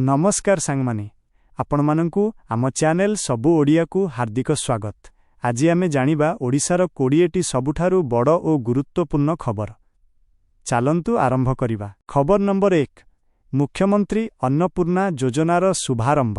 नमस्कार सांगमाने आपण मानंकु आम चैनल सबु ओडिया को हार्दिक स्वागत। आज आमे जानिबा ओडिशार 20टी सबुठारु बड़ और गुरुत्वपूर्ण खबर। चालंतु आरंभ करिबा। खबर नंबर 1। मुख्यमंत्री अन्नपूर्णा योजनार शुभारंभ।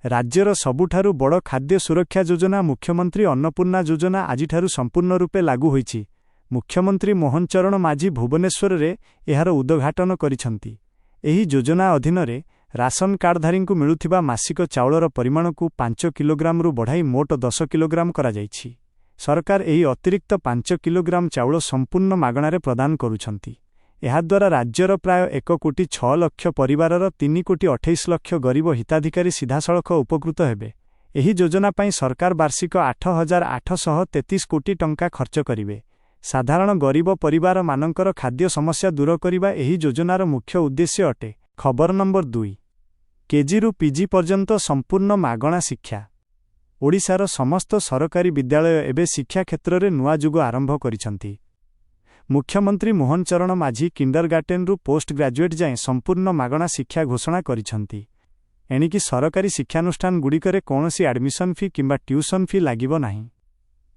राज्यर सबुठारु बड़ खाद्य सुरक्षा योजना मुख्यमंत्री अन्नपूर्णा योजना आजिठारु संपूर्ण रूपे लागू होईछि। मुख्यमंत्री मोहन चरण माझी भुवनेश्वर रे एहार उद्घाटन करिसंती। एही योजना अधीन रे राशन कार्डधारी को मिलुथिबा मासिक चाउलर परिमाण को 5 किलोग्राम रु बढ़ाई मोट 10 किलोग्राम करा जायछि। सरकार एही अतिरिक्त 5 किलोग्राम चाउल संपूर्ण मागणारे प्रदान करुछंती। एहा द्वारा राज्यर प्राय 1 कोटी 6 लाख परिवारर 3 कोटी 28 लाख गरीब हिताधिकारी सीधासळख उपकृत हेबे। एही योजना पई सरकार वार्षिक 8,833 कोटी टंका खर्च करिवे। साधारण गरीब परिवार मानकर खाद्य समस्या दूर करिबा एही योजनार मुख्य उद्देश्य अटे। खबर नंबर 2। केजी रु पीजी पर्यंत संपूर्ण मागणा शिक्षा। ओडिशार समस्त सरकारी विद्यालय एबे शिक्षा क्षेत्र में नुआ जुग आरंभ करिसंती। मुख्यमंत्री मोहन चरण माझी किंडरगार्टेन रु पोस्ट ग्रेजुएट जाए संपूर्ण मागणा शिक्षा घोषणा करिसंती। एणिकी सरकारी शिक्षानुष्ठान गुड़िकरे कौनसी एडमिशन फी किंबा ट्यूशन फी लागिबो नाही।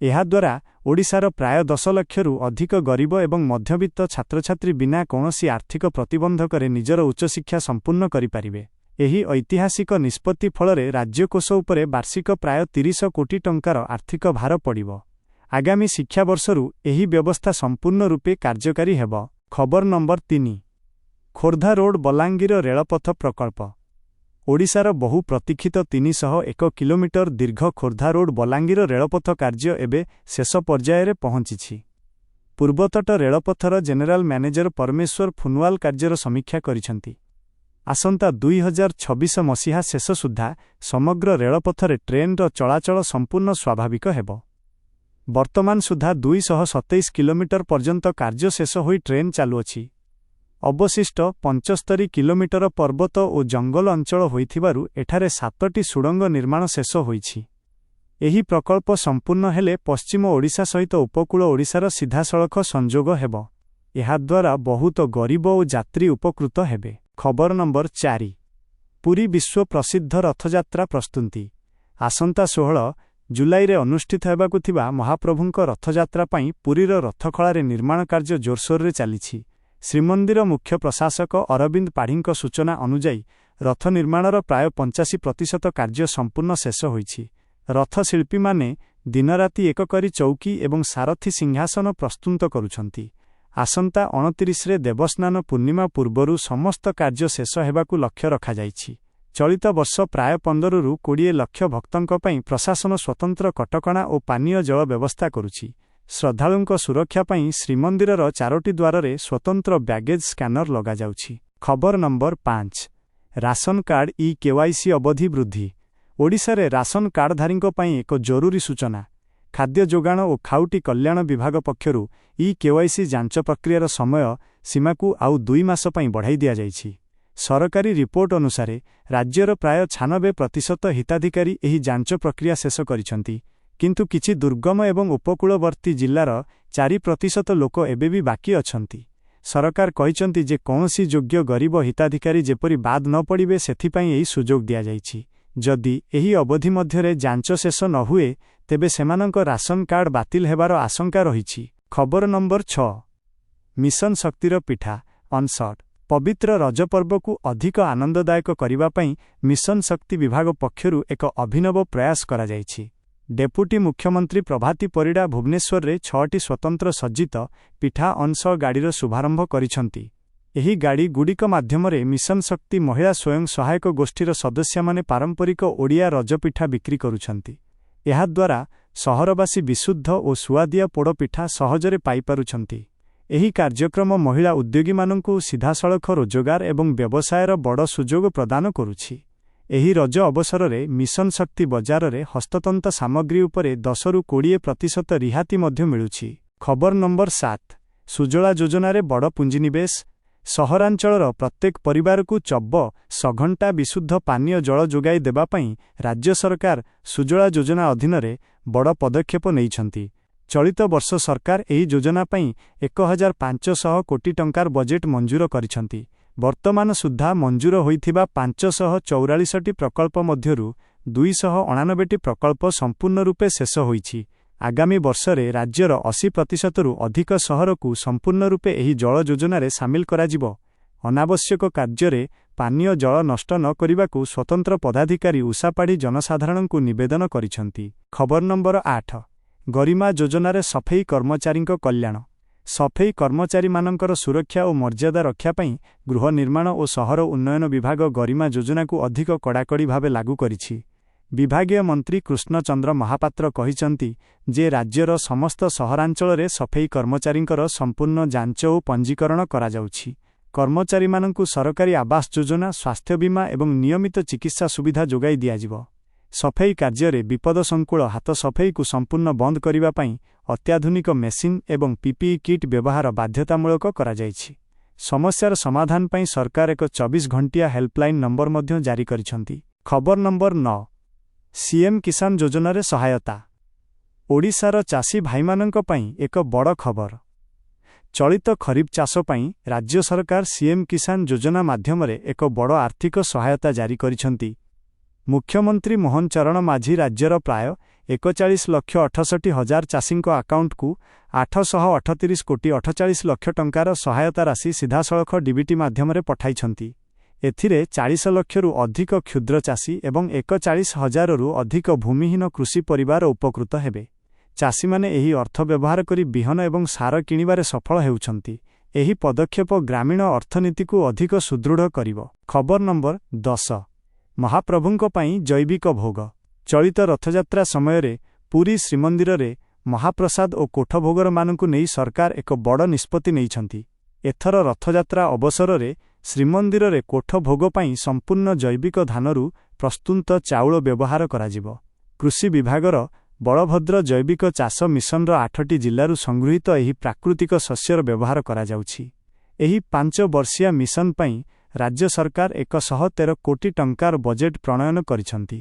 एहा द्वारा ओडिशार प्राय 10 लाख रु अधिक गरीब एवं मध्यवित्त छात्रछात्री बिना कौनसी आर्थिक प्रतिबंधकरे निजर उच्च शिक्षा संपूर्ण करिपारिबे। एही ऐतिहासिक निष्पत्ति फलरे राज्यकोष उपरे वार्षिक प्राय 30 कोटी टंकार आर्थिक भार पड़िबो। आगामी शिक्षा वर्षरु एही व्यवस्था संपूर्ण रूपे कार्यकारी हेबो। खबर नंबर 3। खोर्धा रोड बलांगीर रेलपथ प्रकल्प। ओडिशार बहु प्रतीक्षित 301 किलोमीटर दीर्घ खोर्धा रोड बलांगीर रेलपथ कार्य एबे शेष पर्याୟରେ पहुंचिछि। पूर्वतट रेलपथर जेनेराल मैनेजर परमेश्वर फुनवाल कार्यर समीक्षा करिसंती। आसंता 2026 मसीहा शेष सुधा समग्र रेलपथरे ट्रेनर चलाचल संपूर्ण स्वाभाविक हेबो। वर्तमान सुधा 227 किलोमीटर पर्यंत कार्य शेष होई ट्रेन चालुअछि। अवशिष्ट 75 किलोमीटर पर्वत और जंगल अंचल होइथिबारु एठारे 7टी सुडंग निर्माण शेष होइछि। एही प्रकल्प संपूर्ण हेले पश्चिम ओडिशा सहित उपकूल ओडिशार सीधासळख संजोग हेबो। एहा द्वारा बहुत गरीब और यात्री उपकृत हेबे। खबर नंबर 4। पुरी विश्व प्रसिद्ध रथयात्रा प्रस्तुति। आसंता 16 जुलाई रे अनुष्ठित हेबाकु थिबा महाप्रभुंक रथयात्रा पई पुरीर रथखଳାରେ निर्माण कार्य जोरसोर रे चालिछि। श्रीमंदिर मुख्य प्रशासक अरविंद पाढ़ीଙ୍କ सूचना अनुଯାयी रथ निर्माणर प्राय 85% कार्य संपूर्ण शेष होइछि। रथ शिल्पी माने दिनराति एक करी चौकी एवं सारथी सिंहासन प्रस्तुत करुछंती। आसंता 29 रे देवस्नान पूर्णिमा पूर्वरु समस्त कार्य शेष हेबाकु लक्ष्य रखा जाइछि। चलित वर्ष प्राय 15 रु 20 लाख भक्तंक पई प्रशासन स्वतंत्र कटकणा और पानीय जल व्यवस्था करुछि। श्रद्धालुंक सुरक्षा पई श्रीमंदिरर 4टी द्वारे स्वतंत्र बैगेज स्कैनर लगा जाउछि। खबर number 5। Ration card e KYC अवधि वृद्धि। ओडिशा रे राशन कार्डधारी पई एक जरूरी सूचना। खाद्य जोगाण और खाउटी कल्याण विभाग पक्षरु ई केवाईसी जांच प्रक्रियार समय सीमा को आउ 2 मास पई बढ़ाई दिया जाइछि। सरकारी रिपोर्ट अनुसार राज्यर प्राय 96% हिताधिकारी एही जांच प्रक्रिया शेष करिसंती। किंतु किछि दुर्गम एवं उपकूलवर्ती जिल्लार 4% लोक एबे भी बाकी अछंती। सरकार कहिसंती जे कौनसी योग्य गरीब हिताधिकारी जेपरि बाद न पड़िबे सेथिपई एही सुजोग दिया जाइछि। जदि एही अवधि मध्यरे जांच शेष न हुए तेबे सेमानंक राशन कार्ड बातिल हेबार आशंका रहिछि। खबर नंबर 6। मिशन शक्तिर पिठा अनसट। पवित्र रज पर्व को अधिक आनंददायक करिबा पई मिशन शक्ति विभाग पक्षरु एक अभिनव प्रयास करा जाइछि। डेपुटी मुख्यमंत्री प्रभाती परिडा भुवनेश्वर रे 6टी स्वतंत्र सज्जित पिठा अंश गाड़ीर शुभारंभ करिसंती। एही गाड़ी गुड़िक माध्यमरे मिशन शक्ति महिला स्वयं सहायक गोष्ठीर सदस्य माने पारंपरिक ओडिया रजपिठा बिक्री करुछंती। एहा द्वारा सहरवासी विशुद्ध और सुआदिया पोड़ पिठा सहजरे पाई पारुछंती। एही कार्यक्रम महिला उद्योगी मानंकु सीधासळख रोजगार एवं व्यवसायर बड़ सुजोग प्रदान करुछि। एही रज अवसर रे मिशन शक्ति बजार रे हस्ततंत सामग्री उपरे 10 रु 20% रिहाती मध्य मिलुछि। खबर नंबर 7। सुजला योजना रे बड़ पुंजीनिवेश। सहरांचलर प्रत्येक परिवार को 24 घंटा विशुद्ध पानीय जल जोगाई देबा पई राज्य सरकार सुजला योजना अधीन रे बड़ पदक्षेप नेइछंती। चलित वर्ष सरकार एही योजना पई 1500 कोटी टंकार बजेट मंजूर करिसंती। ବର୍ତ୍ତମାନ ସୁଦ୍ଧା ମଞ୍ଜୁର ହୋଇଥିବା 544ଟି ପ୍ରକଳ୍ପ ମଧ୍ୟରୁ 299ଟି ପ୍ରକଳ୍ପ ସମ୍ପୂର୍ଣ୍ଣ ରୂପେ ଶେଷ ହୋଇଛି। ଆଗାମୀ ବର୍ଷରେ ରାଜ୍ୟର 80%ରୁ ଅଧିକ ସହରକୁ ସମ୍ପୂର୍ଣ୍ଣ ରୂପେ ଏହି ଜଳ ଯୋଜନାରେ ସାମିଲ କରାଯିବ। ଅନାବଶ୍ୟକ କାର୍ଯ୍ୟରେ ପାନୀୟ ଜଳ ନଷ୍ଟ ନ କରିବାକୁ ସ୍ୱତନ୍ତ୍ର ପଦାଧିକାରୀ ଉଷାପାଢ଼ୀ ଜନସାଧାରଣଙ୍କୁ ନିବେଦନ କରିଛନ୍ତି। ଖବର ନମ୍ବର 8 ଗରିମା ଯୋଜନାରେ ସଫେଇ କର୍ମଚାରୀଙ୍କ କଲ୍ୟାଣ। ସଫେଇ କର୍ମଚାରୀମାନଙ୍କର ସୁରକ୍ଷା ଓ ମର୍ଯ୍ୟାଦା ରକ୍ଷା ପାଇଁ ଗୃହ ନିର୍ମାଣ ଓ ସହର ଉନ୍ନୟନ ବିଭାଗ ଗରିମା ଯୋଜନାକୁ ଅଧିକ କଡ଼ାକଡ଼ି ଭାବେ ଲାଗୁ କରିଛି। ବିଭାଗୀୟ ମନ୍ତ୍ରୀ କୃଷ୍ଣଚନ୍ଦ୍ର ମହାପାତ୍ର କହିଛନ୍ତି ଯେ ରାଜ୍ୟର ସମସ୍ତ ସହରାଞ୍ଚଳରେ ସଫେଇ କର୍ମଚାରୀଙ୍କର ସମ୍ପୂର୍ଣ୍ଣ ଯାଞ୍ଚ ଓ ପଞ୍ଜୀକରଣ କରାଯାଉଛି। କର୍ମଚାରୀମାନଙ୍କୁ ସରକାରୀ ଆବାସ ଯୋଜନା, ସ୍ୱାସ୍ଥ୍ୟ ବୀମା ଏବଂ ନିୟମିତ ଚିକିତ୍ସା ସୁବିଧା ଯୋଗାଇ ଦିଆଯିବ। ସଫେଇ କାର୍ଯ୍ୟରେ ବିପଦସଂକୁଳ ହାତ ସଫେଇକୁ ସମ୍ପୂର୍ଣ୍ଣ ବନ୍ଦ କରିବା ପାଇଁ ଅତ୍ୟାଧୁନିକ ମେସିନ୍ ଏବଂ ପିପିଇ କିଟ୍ ବ୍ୟବହାର ବାଧ୍ୟତାମୂଳକ କରାଯାଇଛି। ସମସ୍ୟାର ସମାଧାନ ପାଇଁ ସରକାର ଏକ 24 ଘଣ୍ଟିଆ ହେଲ୍ପଲାଇନ୍ ନମ୍ବର ମଧ୍ୟ ଜାରି କରିଛନ୍ତି। ଖବର ନମ୍ବର 9 ସିଏମ୍ କିଷାନ ଯୋଜନାରେ ସହାୟତା। ଓଡ଼ିଶାର ଚାଷୀ ଭାଇମାନଙ୍କ ପାଇଁ ଏକ ବଡ଼ ଖବର। ଚଳିତ ଖରିଫ ଚାଷ ପାଇଁ ରାଜ୍ୟ ସରକାର ସିଏମ୍ କିଷାନ ଯୋଜନା ମାଧ୍ୟମରେ ଏକ ବଡ଼ ଆର୍ଥିକ ସହାୟତା ଜାରି କରିଛନ୍ତି। ମୁଖ୍ୟମନ୍ତ୍ରୀ ମୋହନ ଚରଣ ମାଝୀ ରାଜ୍ୟର ପ୍ରାୟ 41,68,000 ଚାଷୀଙ୍କ ଆକାଉଣ୍ଟକୁ 838,48,00,000 ଟଙ୍କାର ସହାୟତା ରାଶି ସିଧାସଳଖ ଡିବିଟି ମାଧ୍ୟମରେ ପଠାଇଛନ୍ତି। ଏଥିରେ 40 ଲକ୍ଷରୁ ଅଧିକ କ୍ଷୁଦ୍ର ଚାଷୀ ଏବଂ 41,000ରୁ ଅଧିକ ଭୂମିହୀନ କୃଷି ପରିବାର ଉପକୃତ ହେବେ। ଚାଷୀମାନେ ଏହି ଅର୍ଥ ବ୍ୟବହାର କରି ବିହନ ଏବଂ ସାର କିଣିବାରେ ସଫଳ ହେଉଛନ୍ତି। ଏହି ପଦକ୍ଷେପ ଗ୍ରାମୀଣ ଅର୍ଥନୀତିକୁ ଅଧିକ ସୁଦୃଢ଼ କରିବ। ଖବର ନମ୍ବର 10 ମହାପ୍ରଭୁଙ୍କ ପାଇଁ ଜୈବିକ ଭୋଗ। ଚଳିତ ରଥଯାତ୍ରା ସମୟରେ ପୁରୀ ଶ୍ରୀମନ୍ଦିରରେ ମହାପ୍ରସାଦ ଓ କୋଠଭୋଗରମାନଙ୍କୁ ନେଇ ସରକାର ଏକ ବଡ଼ ନିଷ୍ପତ୍ତି ନେଇଛନ୍ତି। ଏଥର ରଥଯାତ୍ରା ଅବସରରେ ଶ୍ରୀମନ୍ଦିରରେ କୋଠଭୋଗ ପାଇଁ ସମ୍ପୂର୍ଣ୍ଣ ଜୈବିକ ଧାନରୁ ପ୍ରସ୍ତୁତ ଚାଉଳ ବ୍ୟବହାର କରାଯିବ। କୃଷି ବିଭାଗର ବଳଭଦ୍ର ଜୈବିକ ଚାଷ ମିଶନର 8ଟି ଜିଲ୍ଲାରୁ ସଂଗୃହୀତ ଏହି ପ୍ରାକୃତିକ ଶସ୍ୟର ବ୍ୟବହାର କରାଯାଉଛି। ଏହି 5 ବର୍ଷିଆ ମିଶନ ପାଇଁ ରାଜ୍ୟ ସରକାର 113 କୋଟି ଟଙ୍କାର ବଜେଟ୍ ପ୍ରଣୟନ କରିଛନ୍ତି।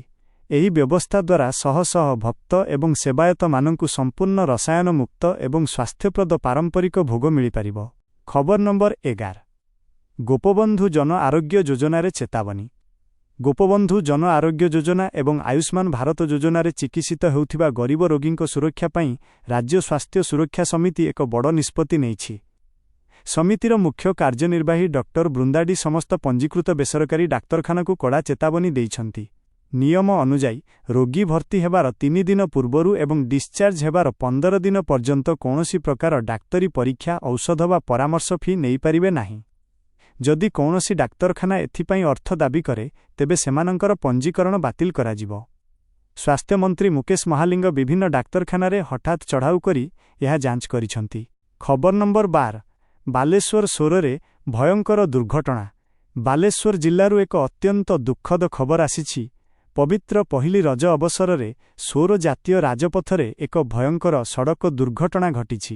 ଏହି ବ୍ୟବସ୍ଥା ଦ୍ୱାରା ଶହ ଶହ ଭକ୍ତ ଏବଂ ସେବାୟତମାନଙ୍କୁ ସମ୍ପୂର୍ଣ୍ଣ ରସାୟନ ମୁକ୍ତ ଏବଂ ସ୍ୱାସ୍ଥ୍ୟପ୍ରଦ ପାରମ୍ପରିକ ଭୋଗ ମିଳିପାରିବ। ଖବର ନମ୍ବର 11 ଗୋପବନ୍ଧୁ ଜନ ଆରୋଗ୍ୟ ଯୋଜନାରେ ଚେତାବନୀ। ଗୋପବନ୍ଧୁ ଜନ ଆରୋଗ୍ୟ ଯୋଜନା ଏବଂ ଆୟୁଷ୍ମାନ ଭାରତ ଯୋଜନାରେ ଚିକିତ୍ସିତ ହେଉଥିବା ଗରିବ ରୋଗୀଙ୍କ ସୁରକ୍ଷା ପାଇଁ ରାଜ୍ୟ ସ୍ୱାସ୍ଥ୍ୟ ସୁରକ୍ଷା ସମିତି ଏକ ବଡ଼ ନିଷ୍ପତ୍ତି ନେଇଛି। ସମିତିର ମୁଖ୍ୟ କାର୍ଯ୍ୟନିର୍ବାହୀ ଡକ୍ଟର ବୃନ୍ଦାଡି ସମସ୍ତ ପଞ୍ଜୀକୃତ ବେସରକାରୀ ଡାକ୍ତରଖାନାକୁ କଡ଼ା ଚେତାବନୀ ଦେଇଛନ୍ତି। ନିୟମ ଅନୁଯାୟୀ ରୋଗୀ ଭର୍ତ୍ତି ହେବାର 3 ଦିନ ପୂର୍ବରୁ ଏବଂ ଡିସ୍ଚାର୍ଜ ହେବାର 15 ଦିନ ପର୍ଯ୍ୟନ୍ତ କୌଣସି ପ୍ରକାର ଡାକ୍ତରୀ ପରୀକ୍ଷା, ଔଷଧ ବା ପରାମର୍ଶ ଫି ନେଇପାରିବେ ନାହିଁ। ଯଦି କୌଣସି ଡାକ୍ତରଖାନା ଏଥିପାଇଁ ଅର୍ଥ ଦାବି କରେ ତେବେ ସେମାନଙ୍କର ପଞ୍ଜୀକରଣ ବାତିଲ କରାଯିବ। ସ୍ୱାସ୍ଥ୍ୟମନ୍ତ୍ରୀ ମୁକେଶ ମହାଲିଙ୍ଗ ବିଭିନ୍ନ ଡାକ୍ତରଖାନାରେ ହଠାତ୍ ଚଢ଼ାଉ କରି ଏହା ଯାଞ୍ଚ କରିଛନ୍ତି। ଖବର ନମ୍ବର 12 ବାଲେଶ୍ୱର ସୋରରେ ଭୟଙ୍କର ଦୁର୍ଘଟଣା। ବାଲେଶ୍ୱର ଜିଲ୍ଲାରୁ ଏକ ଅତ୍ୟନ୍ତ ଦୁଃଖଦ ଖବର ଆସିଛି। ପବିତ୍ର ପହିଲି ରଜ ଅବସରରେ ସୋର ଜାତୀୟ ରାଜପଥରେ ଏକ ଭୟଙ୍କର ସଡ଼କ ଦୁର୍ଘଟଣା ଘଟିଛି।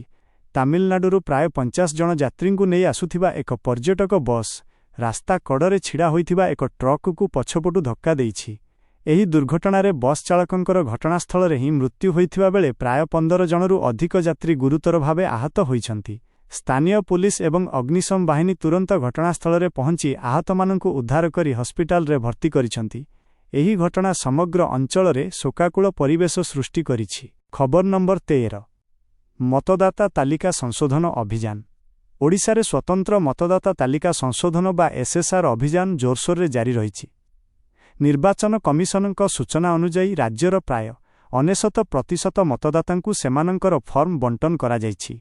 ତାମିଲନାଡୁରୁ ପ୍ରାୟ 50 ଜଣ ଯାତ୍ରୀଙ୍କୁ ନେଇ ଆସୁଥିବା ଏକ ପର୍ଯ୍ୟଟକ ବସ୍ ରାସ୍ତା କଡ଼ରେ ଛିଡ଼ା ହୋଇଥିବା ଏକ ଟ୍ରକ୍କୁ ପଛପଟୁ ଧକ୍କା ଦେଇଛି। ଏହି ଦୁର୍ଘଟଣାରେ ବସ୍ ଚାଳକଙ୍କର ଘଟଣାସ୍ଥଳରେ ହିଁ ମୃତ୍ୟୁ ହୋଇଥିବା ବେଳେ ପ୍ରାୟ 15 ଜଣରୁ ଅଧିକ ଯାତ୍ରୀ ଗୁରୁତର ଭାବେ ଆହତ ହୋଇଛନ୍ତି। ସ୍ଥାନୀୟ ପୁଲିସ ଏବଂ ଅଗ୍ନିଶମ ବାହିନୀ ତୁରନ୍ତ ଘଟଣାସ୍ଥଳରେ ପହଞ୍ଚି ଆହତମାନଙ୍କୁ ଉଦ୍ଧାର କରି ହସ୍ପିଟାଲରେ ଭର୍ତ୍ତି କରିଛନ୍ତି। ଏହି ଘଟଣା ସମଗ୍ର ଅଞ୍ଚଳରେ ଶୋକାକୁଳ ପରିବେଶ ସୃଷ୍ଟି କରିଛି। ଖବର ନମ୍ବର 13 ମତଦାତା ତାଲିକା ସଂଶୋଧନ ଅଭିଯାନ। ଓଡ଼ିଶାରେ ସ୍ୱତନ୍ତ୍ର ମତଦାତା ତାଲିକା ସଂଶୋଧନ ବା ଏସ୍ଏସ୍ଆର୍ ଅଭିଯାନ ଜୋରସୋରରେ ଜାରି ରହିଛି। ନିର୍ବାଚନ କମିଶନଙ୍କ ସୂଚନା ଅନୁଯାୟୀ ରାଜ୍ୟର ପ୍ରାୟ 99% ମତଦାତାଙ୍କୁ ସେମାନଙ୍କର ଫର୍ମ ବଣ୍ଟନ କରାଯାଇଛି।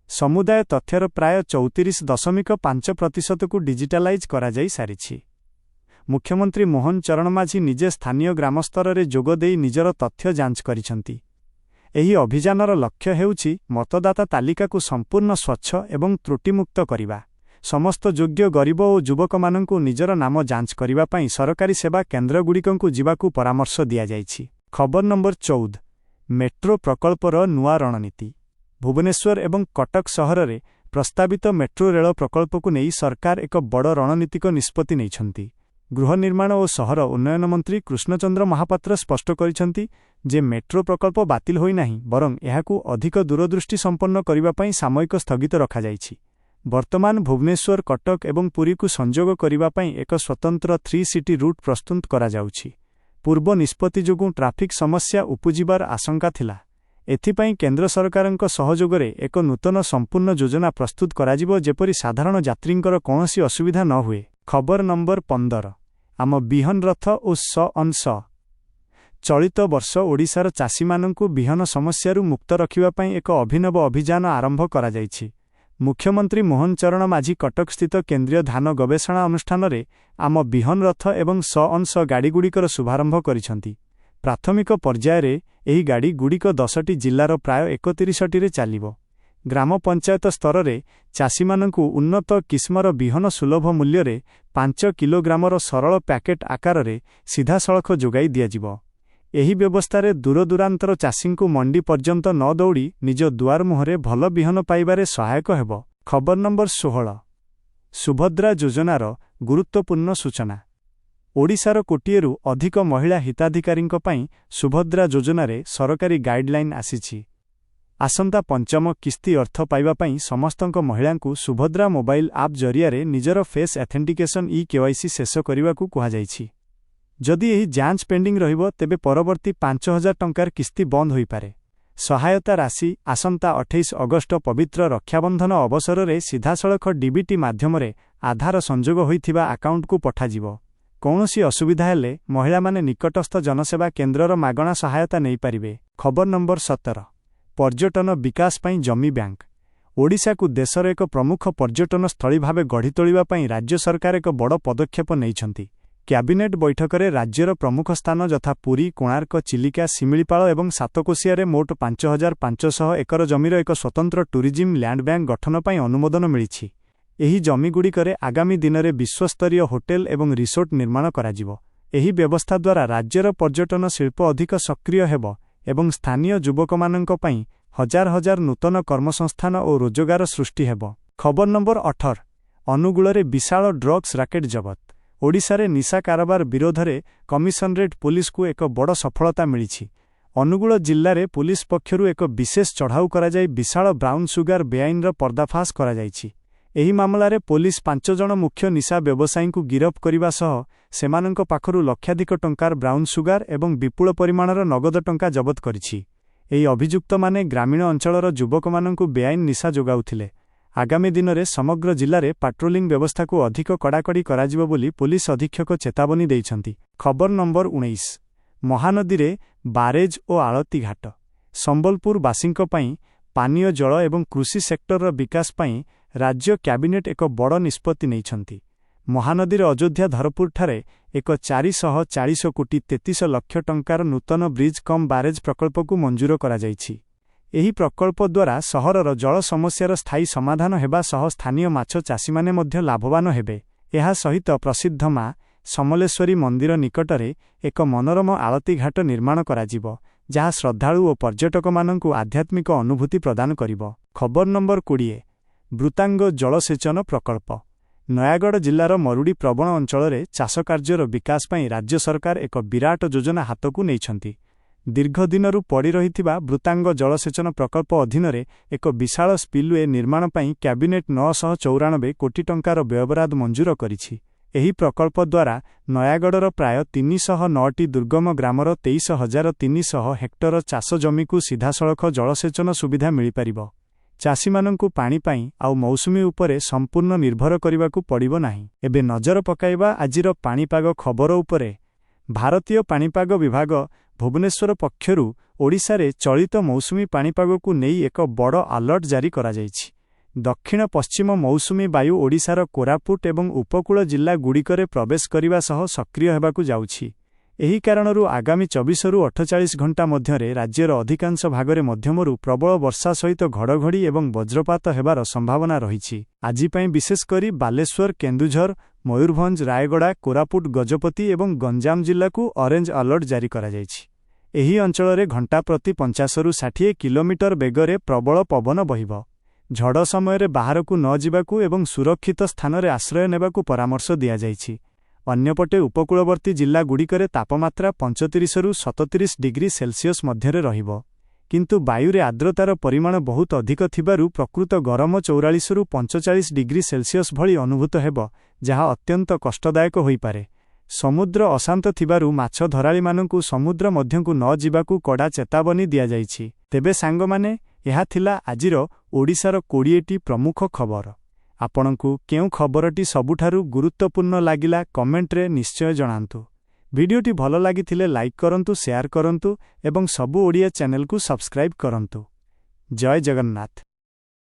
ସମୁଦାୟ ତଥ୍ୟର ପ୍ରାୟ 34.5%କୁ ଡିଜିଟାଲାଇଜ୍ କରାଯାଇ ସାରିଛି। ମୁଖ୍ୟମନ୍ତ୍ରୀ ମୋହନ ଚରଣ ମାଝୀ ନିଜେ ସ୍ଥାନୀୟ ଗ୍ରାମସ୍ତରରେ ଯୋଗ ଦେଇ ନିଜର ତଥ୍ୟ ଯାଞ୍ଚ କରିଛନ୍ତି। ଏହି ଅଭିଯାନର ଲକ୍ଷ୍ୟ ହେଉଛି ମତଦାତା ତାଲିକାକୁ ସମ୍ପୂର୍ଣ୍ଣ ସ୍ୱଚ୍ଛ ଏବଂ ତ୍ରୁଟିମୁକ୍ତ କରିବା। ସମସ୍ତ ଯୋଗ୍ୟ ଗରିବ ଓ ଯୁବକମାନଙ୍କୁ ନିଜର ନାମ ଯାଞ୍ଚ କରିବା ପାଇଁ ସରକାରୀ ସେବା କେନ୍ଦ୍ରଗୁଡ଼ିକକୁ ଯିବାକୁ ପରାମର୍ଶ ଦିଆଯାଇଛି। ଖବର ନମ୍ବର 14 ମେଟ୍ରୋ ପ୍ରକଳ୍ପର ନୂଆ ରଣନୀତି। ଭୁବନେଶ୍ୱର ଏବଂ କଟକ ସହରରେ ପ୍ରସ୍ତାବିତ ମେଟ୍ରୋ ରେଳ ପ୍ରକଳ୍ପକୁ ନେଇ ସରକାର ଏକ ବଡ଼ ରଣନୀତିକ ନିଷ୍ପତ୍ତି ନେଇଛନ୍ତି। ଗୃହ ନିର୍ମାଣ ଓ ସହର ଉନ୍ନୟନ ମନ୍ତ୍ରୀ କୃଷ୍ଣଚନ୍ଦ୍ର ମହାପାତ୍ର ସ୍ପଷ୍ଟ କରିଛନ୍ତି ଯେ ମେଟ୍ରୋ ପ୍ରକଳ୍ପ ବାତିଲ ହୋଇନାହିଁ, ବରଂ ଏହାକୁ ଅଧିକ ଦୂରଦୃଷ୍ଟି ସମ୍ପନ୍ନ କରିବା ପାଇଁ ସାମୟିକ ସ୍ଥଗିତ ରଖାଯାଇଛି। ବର୍ତ୍ତମାନ ଭୁବନେଶ୍ୱର କଟକ ଏବଂ ପୁରୀକୁ ସଂଯୋଗ କରିବା ପାଇଁ ଏକ ସ୍ୱତନ୍ତ୍ର 3 ସିଟି ରୁଟ୍ ପ୍ରସ୍ତୁତ କରାଯାଉଛି। ପୂର୍ବ ନିଷ୍ପତ୍ତି ଯୋଗୁଁ ଟ୍ରାଫିକ୍ ସମସ୍ୟା ଉପୁଜିବାର ଆଶଙ୍କା ଥିଲା। ଏଥିପାଇଁ କେନ୍ଦ୍ର ସରକାରଙ୍କ ସହଯୋଗରେ ଏକ ନୂତନ ସମ୍ପୂର୍ଣ୍ଣ ଯୋଜନା ପ୍ରସ୍ତୁତ କରାଯିବ ଯେପରି ସାଧାରଣ ଯାତ୍ରୀଙ୍କର କୌଣସି ଅସୁବିଧା ନ ହୁଏ। ଖବର ନମ୍ବର 15 ଆମ ବିହନ ରଥ ଓ ସ ଚଳିତ ବର୍ଷ ଓଡ଼ିଶାର ଚାଷୀମାନଙ୍କୁ ବିହନ ସମସ୍ୟାରୁ ମୁକ୍ତ ରଖିବା ପାଇଁ ଏକ ଅଭିନବ ଅଭିଯାନ ଆରମ୍ଭ କରାଯାଇଛି। ମୁଖ୍ୟମନ୍ତ୍ରୀ ମୋହନ ଚରଣ ମାଝୀ କଟକସ୍ଥିତ କେନ୍ଦ୍ରୀୟ ଧାନ ଗବେଷଣା ଅନୁଷ୍ଠାନରେ ଆମ ବିହନ ରଥ ଏବଂ ସ ଗାଡ଼ିଗୁଡ଼ିକର ଶୁଭାରମ୍ଭ କରିଛନ୍ତି। ପ୍ରାଥମିକ ପର୍ଯ୍ୟାୟରେ ଏହି ଗାଡ଼ିଗୁଡ଼ିକ 10ଟି ଜିଲ୍ଲାର ପ୍ରାୟ 31ଟିରେ ଚାଲିବ। ଗ୍ରାମ ପଞ୍ଚାୟତ ସ୍ତରରେ ଚାଷୀମାନଙ୍କୁ ଉନ୍ନତ କିସ୍ମର ବିହନ ସୁଲଭ ମୂଲ୍ୟରେ 5 କିଲୋଗ୍ରାମର ସରଳ ପ୍ୟାକେଟ୍ ଆକାରରେ ସିଧାସଳଖ ଯୋଗାଇ ଦିଆଯିବ। ଏହି ବ୍ୟବସ୍ଥାରେ ଦୂରଦୂରାନ୍ତର ଚାଷୀଙ୍କୁ ମଣ୍ଡି ପର୍ଯ୍ୟନ୍ତ ନ ଦୌଡ଼ି ନିଜ ଦୁଆର ମୁହଁରେ ଭଲ ବିହନ ପାଇବାରେ ସହାୟକ ହେବ। ଖବର ନମ୍ବର 16 ସୁଭଦ୍ରା ଯୋଜନାର ଗୁରୁତ୍ୱପୂର୍ଣ୍ଣ ସୂଚନା। ଓଡ଼ିଶାର କୋଟିଏରୁ ଅଧିକ ମହିଳା ହିତାଧିକାରୀଙ୍କ ପାଇଁ ସୁଭଦ୍ରା ଯୋଜନାରେ ସରକାରୀ ଗାଇଡ୍ଲାଇନ୍ ଆସିଛି। ଆସନ୍ତା ପଞ୍ଚମ କିସ୍ତି ଅର୍ଥ ପାଇବା ପାଇଁ ସମସ୍ତଙ୍କ ମହିଳାଙ୍କୁ ସୁଭଦ୍ରା ମୋବାଇଲ୍ ଆପ୍ ଜରିଆରେ ନିଜର ଫେସ୍ ଅଥେଣ୍ଟିକେସନ୍ KYC ଶେଷ କରିବାକୁ କୁହାଯାଇଛି। ଯଦି ଏହି ଯାଞ୍ଚ ପେଣ୍ଡିଂ ରହିବ ତେବେ ପରବର୍ତ୍ତୀ 5,000 ଟଙ୍କାର କିସ୍ତି ବନ୍ଦ ହୋଇପାରେ। ସହାୟତା ରାଶି ଆସନ୍ତା 28 ଅଗଷ୍ଟ ପବିତ୍ର ରକ୍ଷାବନ୍ଧନ ଅବସରରେ ସିଧାସଳଖ DBT ମାଧ୍ୟମରେ ଆଧାର ସଂଯୋଗ ହୋଇଥିବା ଆକାଉଣ୍ଟକୁ ପଠାଯିବ। କୌଣସି ଅସୁବିଧା ହେଲେ ମହିଳାମାନେ ନିକଟସ୍ଥ ଜନସେବା କେନ୍ଦ୍ରର ମାଗଣା ସହାୟତା ନେଇପାରିବେ। ଖବର ନମ୍ବର 17 ପର୍ଯ୍ୟଟନ ବିକାଶ ପାଇଁ ଜମି ବ୍ୟାଙ୍କ। ଓଡ଼ିଶାକୁ ଦେଶର ଏକ ପ୍ରମୁଖ ପର୍ଯ୍ୟଟନ ସ୍ଥଳୀ ଭାବେ ଗଢ଼ି ତୋଳିବା ପାଇଁ ରାଜ୍ୟ ସରକାର ଏକ ବଡ଼ ପଦକ୍ଷେପ ନେଇଛନ୍ତି। କ୍ୟାବିନେଟ୍ ବୈଠକରେ ରାଜ୍ୟର ପ୍ରମୁଖ ସ୍ଥାନ ଯଥା ପୁରୀ, କୋଣାର୍କ, ଚିଲିକା, ଶିମିଳିପାଳ ଏବଂ ସାତକୋଶିଆରେ ମୋଟ 5,500 ଏକର ଜମିର ଏକ ସ୍ୱତନ୍ତ୍ର ଟୁରିଜିମ୍ ଲ୍ୟାଣ୍ଡ ବ୍ୟାଙ୍କ ଗଠନ ପାଇଁ ଅନୁମୋଦନ ମିଳିଛି। ଏହି ଜମିଗୁଡ଼ିକରେ ଆଗାମୀ ଦିନରେ ବିଶ୍ୱସ୍ତରୀୟ ହୋଟେଲ ଏବଂ ରିସୋର୍ଟ ନିର୍ମାଣ କରାଯିବ। ଏହି ବ୍ୟବସ୍ଥା ଦ୍ୱାରା ରାଜ୍ୟର ପର୍ଯ୍ୟଟନ ଶିଳ୍ପ ଅଧିକ ସକ୍ରିୟ ହେବ ଏବଂ ସ୍ଥାନୀୟ ଯୁବକମାନଙ୍କ ପାଇଁ ହଜାର ହଜାର ନୂତନ କର୍ମସଂସ୍ଥାନ ଓ ରୋଜଗାର ସୃଷ୍ଟି ହେବ। ଖବର ନମ୍ବର 18 ଅନୁଗୁଳରେ ବିଶାଳ ଡ୍ରଗ୍ସ ରାକେଟ୍ ଜବତ। ଓଡ଼ିଶାରେ ନିଶା କାରବାର ବିରୋଧରେ କମିଶନରେଟ୍ ପୁଲିସକୁ ଏକ ବଡ଼ ସଫଳତା ମିଳିଛି। ଅନୁଗୁଳ ଜିଲ୍ଲାରେ ପୁଲିସ ପକ୍ଷରୁ ଏକ ବିଶେଷ ଚଢ଼ାଉ କରାଯାଇ ବିଶାଳ ବ୍ରାଉନ୍ ସୁଗାର ବେଆଇନର ପର୍ଦ୍ଦାଫାଶ କରାଯାଇଛି। ଏହି ମାମଲାରେ ପୋଲିସ 5 ଜଣ ମୁଖ୍ୟ ନିଶା ବ୍ୟବସାୟୀଙ୍କୁ ଗିରଫ କରିବା ସହ ସେମାନଙ୍କ ପାଖରୁ ଲକ୍ଷାଧିକ ଟଙ୍କାର ବ୍ରାଉନ୍ ସୁଗାର ଏବଂ ବିପୁଳ ପରିମାଣର ନଗଦ ଟଙ୍କା ଜବତ କରିଛି। ଏହି ଅଭିଯୁକ୍ତମାନେ ଗ୍ରାମୀଣ ଅଞ୍ଚଳର ଯୁବକମାନଙ୍କୁ ବେଆଇନ ନିଶା ଯୋଗାଉଥିଲେ। ଆଗାମୀ ଦିନରେ ସମଗ୍ର ଜିଲ୍ଲାରେ ପାଟ୍ରୋଲିଂ ବ୍ୟବସ୍ଥାକୁ ଅଧିକ କଡ଼ାକଡ଼ି କରାଯିବ ବୋଲି ପୁଲିସ ଅଧୀକ୍ଷକ ଚେତାବନୀ ଦେଇଛନ୍ତି। ଖବର ନମ୍ବର 19 ମହାନଦୀରେ ବାରେଜ ଓ ଆଳତି ଘାଟ। ସମ୍ବଲପୁରବାସୀଙ୍କ ପାଇଁ ପାନୀୟ ଜଳ ଏବଂ କୃଷି ସେକ୍ଟରର ବିକାଶ ପାଇଁ ରାଜ୍ୟ କ୍ୟାବିନେଟ୍ ଏକ ବଡ଼ ନିଷ୍ପତ୍ତି ନେଇଛନ୍ତି। ମହାନଦୀର ଅଯୋଧ୍ୟା ଧରପୁରଠାରେ ଏକ 440 କୋଟି 33 ଲକ୍ଷ ଟଙ୍କାର ନୂତନ ବ୍ରିଜ୍ କମ୍ ବାରେଜ ପ୍ରକଳ୍ପକୁ ମଞ୍ଜୁର କରାଯାଇଛି। ଏହି ପ୍ରକଳ୍ପ ଦ୍ୱାରା ସହରର ଜଳ ସମସ୍ୟାର ସ୍ଥାୟୀ ସମାଧାନ ହେବା ସହ ସ୍ଥାନୀୟ ମାଛ ଚାଷୀମାନେ ମଧ୍ୟ ଲାଭବାନ ହେବେ। ଏହା ସହିତ ପ୍ରସିଦ୍ଧ ମା ସମଲେଶ୍ୱରୀ ମନ୍ଦିର ନିକଟରେ ଏକ ମନୋରମ ଆଳତି ଘାଟ ନିର୍ମାଣ କରାଯିବ, ଯାହା ଶ୍ରଦ୍ଧାଳୁ ଓ ପର୍ଯ୍ୟଟକମାନଙ୍କୁ ଆଧ୍ୟାତ୍ମିକ ଅନୁଭୂତି ପ୍ରଦାନ କରିବ। ଖବର ନମ୍ବର 20 ବୃତାଙ୍ଗ ଜଳସେଚନ ପ୍ରକଳ୍ପ। ନୟାଗଡ଼ ଜିଲ୍ଲାର ମରୁଡ଼ି ପ୍ରବଣ ଅଞ୍ଚଳରେ ଚାଷ କାର୍ଯ୍ୟର ବିକାଶ ପାଇଁ ରାଜ୍ୟ ସରକାର ଏକ ବିରାଟ ଯୋଜନା ହାତକୁ ନେଇଛନ୍ତି। ଦୀର୍ଘଦିନରୁ ପଡ଼ି ରହିଥିବା ବୃତାଙ୍ଗ ଜଳସେଚନ ପ୍ରକଳ୍ପ ଅଧୀନରେ ଏକ ବିଶାଳ ସ୍ପିଲୱେ ନିର୍ମାଣ ପାଇଁ କ୍ୟାବିନେଟ୍ 994 କୋଟି ଟଙ୍କାର ବ୍ୟୟବରାଦ ମଞ୍ଜୁର କରିଛି। ଏହି ପ୍ରକଳ୍ପ ଦ୍ୱାରା ନୟାଗଡ଼ର ପ୍ରାୟ 309ଟି ଦୁର୍ଗମ ଗ୍ରାମର 23,300 ହେକ୍ଟର ଚାଷ ଜମିକୁ ସିଧାସଳଖ ଜଳସେଚନ ସୁବିଧା ମିଳିପାରିବ। ଚାଷୀମାନଙ୍କୁ ପାଣି ପାଇଁ ଆଉ ମୌସୁମୀ ଉପରେ ସମ୍ପୂର୍ଣ୍ଣ ନିର୍ଭର କରିବାକୁ ପଡ଼ିବ ନାହିଁ। ଏବେ ନଜର ପକାଇବା ଆଜିର ପାଣିପାଗ ଖବର ଉପରେ। ଭାରତୀୟ ପାଣିପାଗ ବିଭାଗ ଭୁବନେଶ୍ୱର ପକ୍ଷରୁ ଓଡ଼ିଶାରେ ଚଳିତ ମୌସୁମୀ ପାଣିପାଗକୁ ନେଇ ଏକ ବଡ଼ ଆଲର୍ଟ ଜାରି କରାଯାଇଛି। ଦକ୍ଷିଣ ପଶ୍ଚିମ ମୌସୁମୀ ବାୟୁ ଓଡ଼ିଶାର କୋରାପୁଟ ଏବଂ ଉପକୂଳ ଜିଲ୍ଲାଗୁଡ଼ିକରେ ପ୍ରବେଶ କରିବା ସହ ସକ୍ରିୟ ହେବାକୁ ଯାଉଛି। ଏହି କାରଣରୁ ଆଗାମୀ 24ରୁ 48 ଘଣ୍ଟା ମଧ୍ୟରେ ରାଜ୍ୟର ଅଧିକାଂଶ ଭାଗରେ ମଧ୍ୟମରୁ ପ୍ରବଳ ବର୍ଷା ସହିତ ଘଡ଼ଘଡ଼ି ଏବଂ ବଜ୍ରପାତ ହେବାର ସମ୍ଭାବନା ରହିଛି। ଆଜି ପାଇଁ ବିଶେଷ କରି ବାଲେଶ୍ୱର, କେନ୍ଦୁଝର, ମୟୂରଭଞ୍ଜ, ରାୟଗଡ଼ା, କୋରାପୁଟ, ଗଜପତି ଏବଂ ଗଞ୍ଜାମ ଜିଲ୍ଲାକୁ ଅରେଞ୍ଜ ଆଲର୍ଟ ଜାରି କରାଯାଇଛି। ଏହି ଅଞ୍ଚଳରେ ଘଣ୍ଟା ପ୍ରତି 50ରୁ 60 କିଲୋମିଟର ବେଗରେ ପ୍ରବଳ ପବନ ବହିବ। ଝଡ଼ ସମୟରେ ବାହାରକୁ ନ ଯିବାକୁ ଏବଂ ସୁରକ୍ଷିତ ସ୍ଥାନରେ ଆଶ୍ରୟ ନେବାକୁ ପରାମର୍ଶ ଦିଆଯାଇଛି। ଅନ୍ୟପଟେ ଉପକୂଳବର୍ତ୍ତୀ ଜିଲ୍ଲାଗୁଡ଼ିକରେ ତାପମାତ୍ରା 35ରୁ 37 ଡିଗ୍ରୀ ସେଲସିୟସ୍ ମଧ୍ୟରେ ରହିବ। କିନ୍ତୁ ବାୟୁରେ ଆର୍ଦ୍ରତାର ପରିମାଣ ବହୁତ ଅଧିକ ଥିବାରୁ ପ୍ରକୃତ ଗରମ 44ରୁ 45 ଡିଗ୍ରୀ ସେଲ୍ସିୟସ୍ ଭଳି ଅନୁଭୂତ ହେବ, ଯାହା ଅତ୍ୟନ୍ତ କଷ୍ଟଦାୟକ ହୋଇପାରେ। ସମୁଦ୍ର ଅଶାନ୍ତ ଥିବାରୁ ମାଛ ଧରାଳୀମାନଙ୍କୁ ସମୁଦ୍ର ମଧ୍ୟକୁ ନ ଯିବାକୁ କଡ଼ା ଚେତାବନୀ ଦିଆଯାଇଛି। ତେବେ ସାଙ୍ଗମାନେ, ଏହା ଥିଲା ଆଜିର ଓଡ଼ିଶାର 20ଟି ପ୍ରମୁଖ ଖବର। ଆପଣଙ୍କୁ କେଉଁ ଖବରଟି ସବୁଠାରୁ ଗୁରୁତ୍ୱପୂର୍ଣ୍ଣ ଲାଗିଲା କମେଣ୍ଟରେ ନିଶ୍ଚୟ ଜଣାନ୍ତୁ। ଭିଡିଓଟି ଭଲ ଲାଗିଥିଲେ ଲାଇକ୍ କରନ୍ତୁ, ସେୟାର କରନ୍ତୁ ଏବଂ ସବୁ ଓଡ଼ିଆ ଚ୍ୟାନେଲକୁ ସବସ୍କ୍ରାଇବ୍ କରନ୍ତୁ। ଜୟ ଜଗନ୍ନାଥ।